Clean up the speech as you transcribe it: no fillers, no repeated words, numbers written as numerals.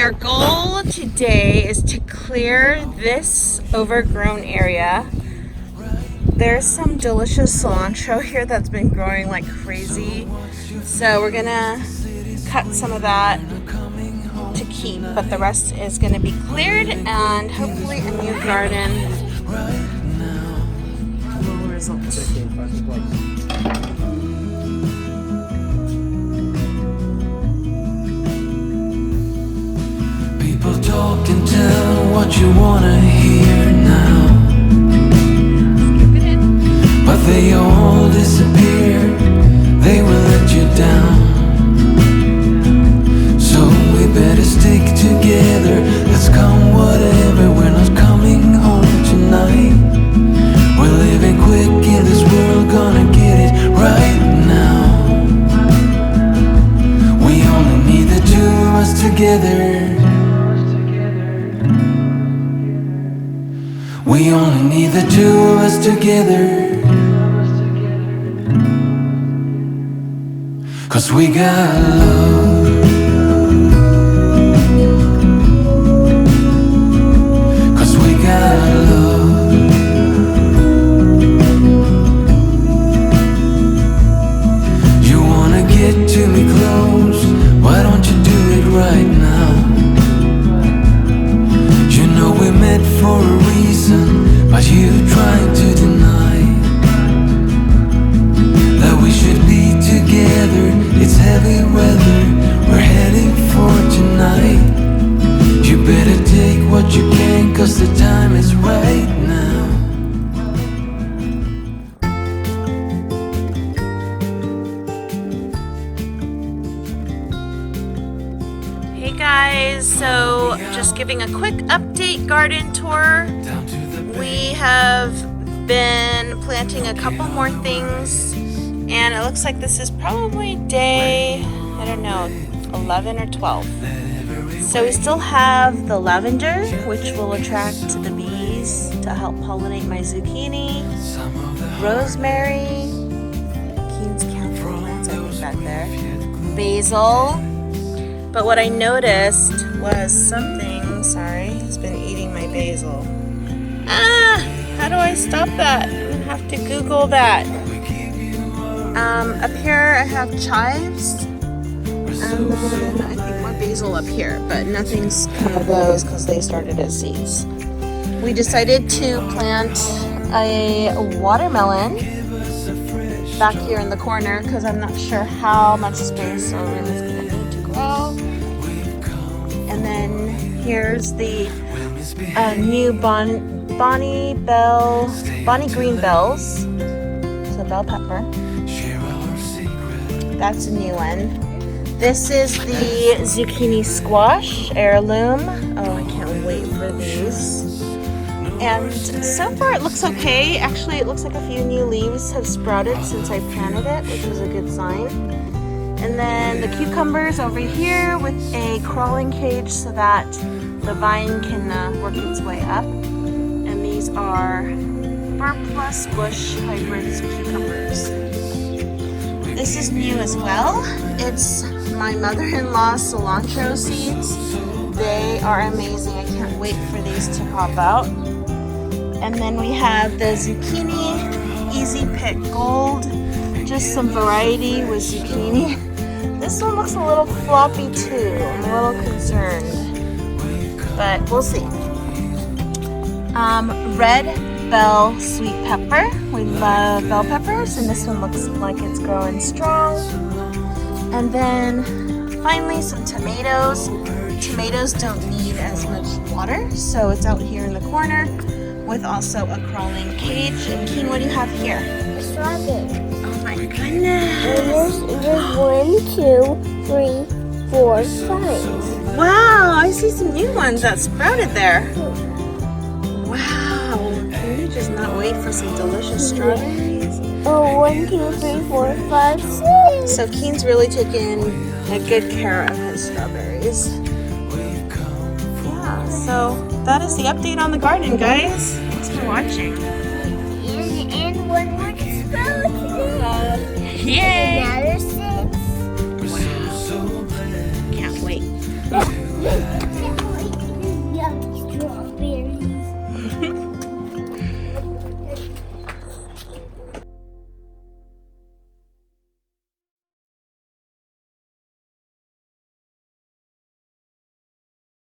our goal today is to clear this overgrown area. There's some delicious cilantro here that's been growing like crazy. So we're gonna cut some of that to keep, but the rest is gonna be cleared and hopefully a new garden. Results. People talk and tell what you wanna hear now, but they all disappear, they will let you down. So we better stick together, let's come whatever, we're not coming home tonight. We're living quick in this world, gonna get it right now. We only need the two of us together. We only need the two of us together. 'Cause we got love. To me close, why don't you do it right now? You know we met for a reason, but you trying to deny that we should be together. It's heavy weather, we're heading for tonight. You better take what you can, 'cause the time is right now. Guys, so just giving a quick update garden tour. We have been planting a couple more things, and it looks like this is probably day, I don't know, 11 or 12. So we still have the lavender, which will attract the bees to help pollinate my zucchini, rosemary, Keen's counter plants, I think back there, basil. But what I noticed was something, sorry, he's been eating my basil. How do I stop that? I'm gonna have to Google that. Up here I have chives, and then I think more basil up here, but nothing's come of those because they started as seeds. We decided to plant a watermelon back here in the corner because I'm not sure how much space our room is gonna need to grow. And then here's the new Bonnie green bells. So bell pepper. That's a new one. This is the zucchini squash heirloom. Oh, I can't wait for these. And so far it looks okay. Actually, it looks like a few new leaves have sprouted since I planted it, which is a good sign. And then the cucumbers over here with a crawling cage so that the vine can work its way up. And these are Burr Plus Bush hybrid cucumbers. This is new as well. It's my mother-in-law's cilantro seeds. They are amazing. I can't wait for these to pop out. And then we have the zucchini Easy Pick Gold. Just some variety with zucchini. This one looks a little floppy too. I'm a little concerned, but we'll see. Red bell sweet pepper. We love bell peppers, and this one looks like it's growing strong. And then finally some tomatoes. Tomatoes don't need as much water, so it's out here in the corner with also a crawling cage. And Keen, what do you have here? A strawberry. Oh my goodness. There's 1, 2, 3, 4, 5. Wow, I see some new ones that sprouted there. Wow, can you just not wait for some delicious strawberries? Oh, 1, 2, 3, 4, 5, 6. So Keen's really taking a good care of his strawberries. Yeah, so that is the update on the garden, guys. Thanks for watching. And one more to sprout today. Yay!